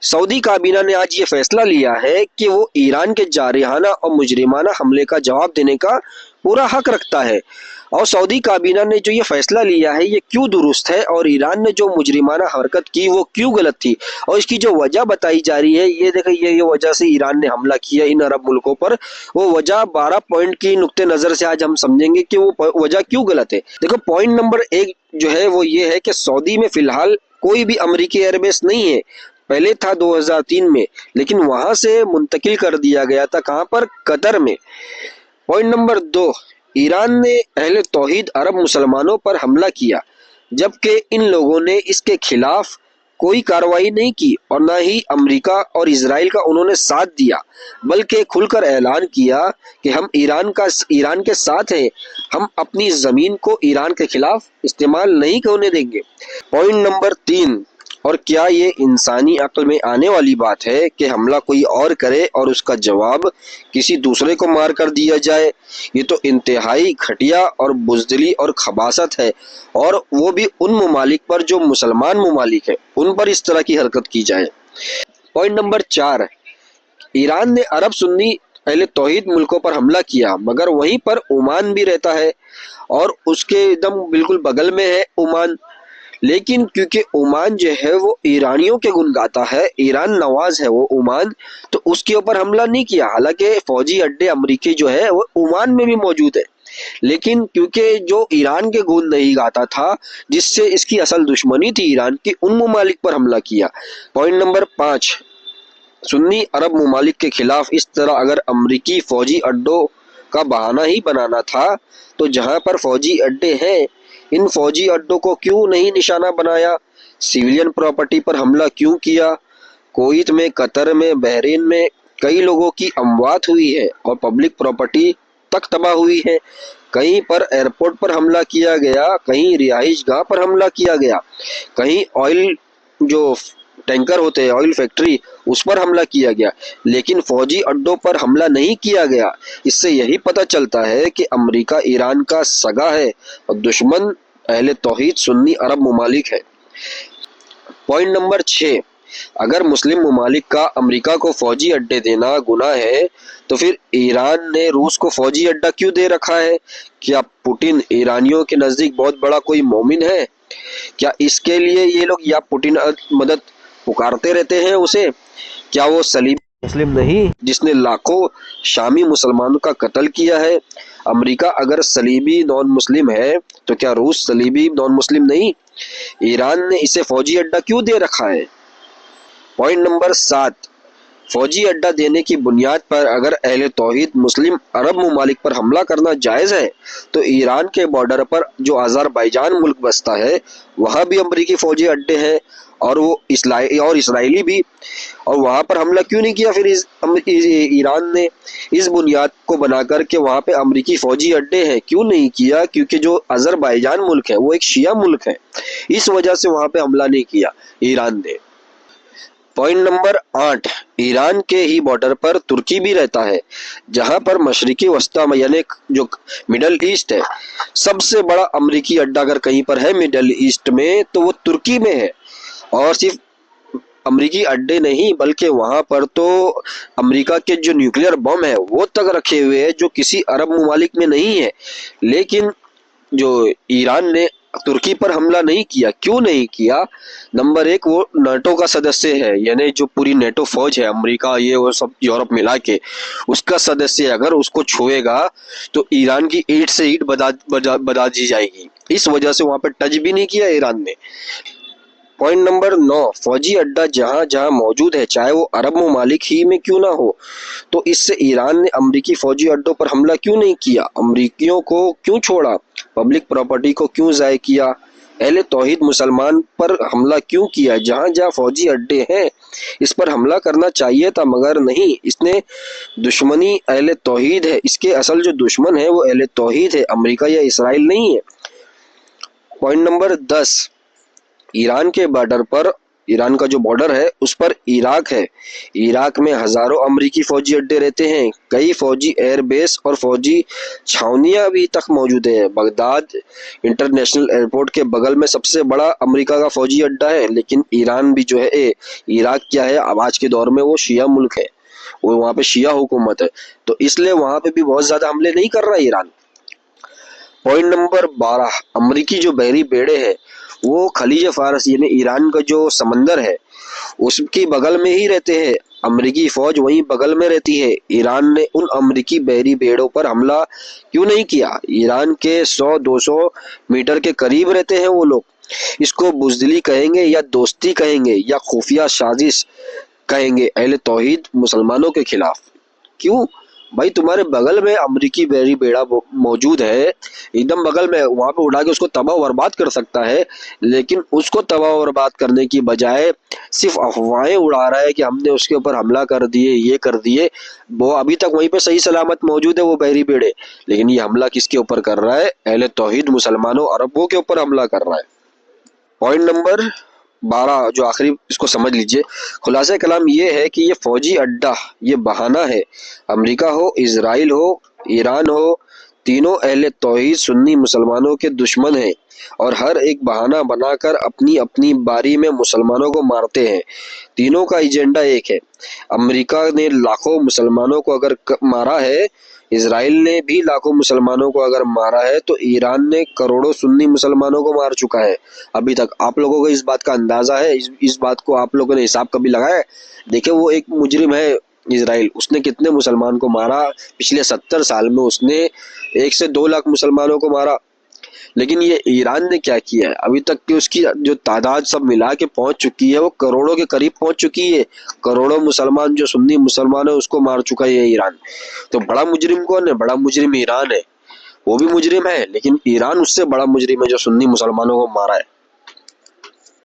Saudi काबीना ने आज ये फैसला लिया है कि वो ईरान के जारहाना और मुजरिमाना हमले का जवाब देने का पूरा हक रखता है। और सऊदी काबीना ने जो ये फैसला लिया है ये क्यों दुरुस्त है और ईरान ने जो मुजरिमाना हरकत की वो क्यों गलत थी, और इसकी जो वजह बताई जा रही है ये देखिए, ये वजह से ईरान ने हमला किया इन अरब मुल्कों पर, वो वजह 12 पॉइंट की नुक्ते नजर से आज हम समझेंगे कि वो वजह क्यों गलत है। देखो, पॉइंट नंबर 1 जो है वो ये है कि सऊदी में फिलहाल कोई भी अमेरिकी एयरबेस नहीं है। पहले था 2003 में, लेकिन वहां से मुंतकिल कर दिया गया था। कहां पर? कतर में। पॉइंट नंबर 2, ईरान ने अहले तौहीद अरब मुसलमानों पर हमला किया, जबकि इन लोगों ने इसके खिलाफ कोई कार्रवाई नहीं की और ना ही अमेरिका और इजराइल का उन्होंने साथ दिया, बल्कि खुलकर ऐलान किया कि हम ईरान के साथ हैं, हम अपनी जमीन को ईरान के खिलाफ इस्तेमाल नहीं होने देंगे। पॉइंट नंबर 3, और क्या ये इंसानी अक्ल में आने वाली बात है कि हमला कोई और करे और उसका जवाब किसी दूसरे को मार कर दिया जाए? ये तो इंतहाई घटिया और बुज़दिली और खबासत है, और वो भी उन ममालिक पर जो मुसलमान ममालिक है, उन पर इस तरह की हरकत की जाए। पॉइंट नंबर 4, ईरान ने अरब सुन्नी अहले तौहीद मुल्कों पर हमला किया, मगर वहीं पर ओमान भी रहता है और उसके एकदम बिल्कुल बगल में है ओमान। लेकिन क्योंकि ओमान जो है वो ईरानियों के गुण गाता है, ईरान नवाज है वो ओमान, तो उसके ऊपर हमला नहीं किया। हालांकि फौजी अड्डे अमरीकी जो है वो ओमान में भी मौजूद है, लेकिन क्योंकि जो ईरान के गुण नहीं गाता था, जिससे इसकी असल दुश्मनी थी ईरान की, उन ममालिक पर हमला किया। पॉइंट नंबर 5, सुन्नी अरब ममालिक के खिलाफ इस तरह अगर अमरीकी फौजी अड्डों का बहाना ही बनाना था, तो जहां पर फौजी अड्डे हैं, इन फौजी अड्डों को क्यों नहीं निशाना बनाया? सिविलियन प्रॉपर्टी पर हमला क्यों किया? कुवैत में, कतर में, बहरीन में कई लोगों की अमवात हुई है और पब्लिक प्रॉपर्टी तक तबाह हुई है। कहीं पर एयरपोर्ट पर हमला किया गया, कहीं रिहाइश गाह पर हमला किया गया, कहीं ऑयल जो टैंकर होते हैं, ऑयल फैक्ट्री, उस पर हमला किया गया, लेकिन फौजी अड्डों पर हमला नहीं किया गया। इससे यही पता चलता है कि अमेरिका ईरान का सगा है और दुश्मन अहले तौहीद सुन्नी अरब ममालिक है। पॉइंट नंबर 6, अगर मुस्लिम ममालिक का अमेरिका को फौजी अड्डे देना गुनाह है, तो फिर ईरान ने रूस को फौजी अड्डा क्यों दे रखा है? क्या पुतिन ईरानियों के नजदीक बहुत बड़ा कोई मोमिन है? क्या इसके लिए ये लोग या पुतिन मदद पुकारते रहते हैं उसे? क्या वो सलीबी मुस्लिम नहीं जिसने लाखों शामी मुसलमानों का कत्ल किया है? अमेरिका अगर सलीबी नॉन मुस्लिम है, तो क्या रूस सलीबी नॉन मुस्लिम नहीं? ईरान ने इसे फौजी अड्डा क्यों दे रखा है? पॉइंट नंबर 7, फौजी अड्डा देने की बुनियाद पर अगर अहले तौहीद मुस्लिम अरब ममालिक पर हमला करना जायज़ है, तो ईरान के बॉर्डर पर जो अज़रबैजान मुल्क बसता है, वहाँ भी अमरीकी फौजी अड्डे हैं और वो इसराइली भी, और वहाँ पर हमला क्यों नहीं किया फिर ईरान ने? इस बुनियाद को बनाकर के वहाँ पे अमरीकी फौजी अड्डे हैं क्यों नहीं किया? क्योंकि जो अज़रबैजान मुल्क है वो एक शिया मुल्क है, इस वजह से वहाँ पे हमला नहीं किया ईरान ने। पॉइंट नंबर 8, ईरान के ही बॉर्डर पर तुर्की भी रहता है, जहां पर मशरिकी वस्ता में यानी जो मिडल ईस्ट है, सबसे बड़ा अमरीकी अड्डा अगर कहीं पर है मिडल ईस्ट में तो वो तुर्की में है। और सिर्फ अमरीकी अड्डे नहीं, बल्कि वहां पर तो अमेरिका के जो न्यूक्लियर बम है वो तक रखे हुए हैं, जो किसी अरब ममालिक में नहीं है। लेकिन जो ईरान ने तुर्की पर हमला नहीं किया, क्यों नहीं किया? नंबर 1, वो नाटो का सदस्य है, यानी जो पूरी नेटो फौज है, अमेरिका ये वो सब यूरोप मिला के उसका सदस्य है। अगर उसको छुएगा तो ईरान की ईंट से ईंट बदा दी जाएगी, इस वजह से वहां पर टच भी नहीं किया ईरान ने। पॉइंट नंबर 9, फौजी अड्डा जहां जहां मौजूद है, चाहे वो अरब ममालिक ही में क्यों ना हो, तो इससे ईरान ने अमरीकी फौजी अड्डों पर हमला क्यों नहीं किया? अमरीकियों को क्यों छोड़ा? पब्लिक प्रॉपर्टी को क्यों ज़ाय किया? अहले तौहीद मुसलमान पर हमला क्यों किया? जहां जहां फौजी अड्डे हैं इस पर हमला करना चाहिए था, मगर नहीं। इसने दुश्मनी अहले तौहीद है, इसके असल जो दुश्मन है वो अहले तौहीद है, अमरीका या इसराइल नहीं है। पॉइंट नंबर 10, ईरान के बॉर्डर पर ईरान का जो बॉर्डर है उस पर इराक है। इराक में हजारों अमेरिकी फौजी अड्डे रहते हैं, कई फौजी एयरबेस और फौजी छावनियां भी तक मौजूद है। बगदाद इंटरनेशनल एयरपोर्ट के बगल में सबसे बड़ा अमेरिका का फौजी अड्डा है। लेकिन ईरान भी जो है इराक क्या है, अब आज के दौर में वो शिया मुल्क है, वो वहाँ पे शिया हुकूमत है, तो इसलिए वहाँ पे भी बहुत ज्यादा हमले नहीं कर रहा ईरान। पॉइंट नंबर 12, अमेरिकी जो बहरी बेड़े हैं वो खलीज फारस यानी ईरान का जो समंदर है उसके बगल में ही रहते हैं। अमेरिकी फौज वहीं बगल में रहती है। ईरान ने उन अमेरिकी बहरी बेड़ों पर हमला क्यों नहीं किया? ईरान के 100-200 मीटर के करीब रहते हैं वो लोग। इसको बुजदिली कहेंगे या दोस्ती कहेंगे या खुफिया साजिश कहेंगे अहले तौहीद मुसलमानों के खिलाफ। क्यों भाई? तुम्हारे बगल में अमेरिकी बहरी बेड़ा मौजूद है, एकदम बगल में, वहां पे उड़ा के उसको तबाह बर्बाद कर सकता है, लेकिन उसको तबाह बर्बाद करने की बजाय सिर्फ अफवाहें उड़ा रहा है कि हमने उसके ऊपर हमला कर दिए, ये कर दिए। वो अभी तक वहीं पे सही सलामत मौजूद है वो बहरी बेड़े, लेकिन ये हमला किसके ऊपर कर रहा है? अहले तौहीद मुसलमानों अरबों के ऊपर हमला कर रहा है। पॉइंट नंबर 12 जो आखिरी, इसको समझ लीजिए। खुलासा कलाम ये है कि ये फौजी अड्डा ये बहाना है। अमेरिका हो, इजराइल हो, ईरान हो, तीनों अहले तौहीद सुन्नी मुसलमानों के दुश्मन हैं और हर एक बहाना बनाकर अपनी अपनी बारी में मुसलमानों को मारते हैं। तीनों का एजेंडा एक है। अमेरिका ने लाखों मुसलमानों को अगर मारा है, इजराइल ने भी लाखों मुसलमानों को अगर मारा है, तो ईरान ने करोड़ों सुन्नी मुसलमानों को मार चुका है अभी तक। आप लोगों को इस बात का अंदाजा है? इस बात को आप लोगों ने हिसाब कभी लगाया है? देखिए, वो एक मुजरिम है इजराइल, उसने कितने मुसलमान को मारा पिछले 70 साल में? उसने 1 से 2 लाख मुसलमानों को मारा। लेकिन ये ईरान ने क्या किया है अभी तक कि उसकी जो तादाद सब मिला के पहुंच चुकी है वो करोड़ों के करीब पहुंच चुकी है। करोड़ों मुसलमान जो सुन्नी मुसलमान है उसको मार चुका है ये ईरान। तो बड़ा मुजरिम कौन है? बड़ा मुजरिम ईरान है। वो भी मुजरिम है, लेकिन ईरान उससे बड़ा मुजरिम है जो सुन्नी मुसलमानों को मारा है।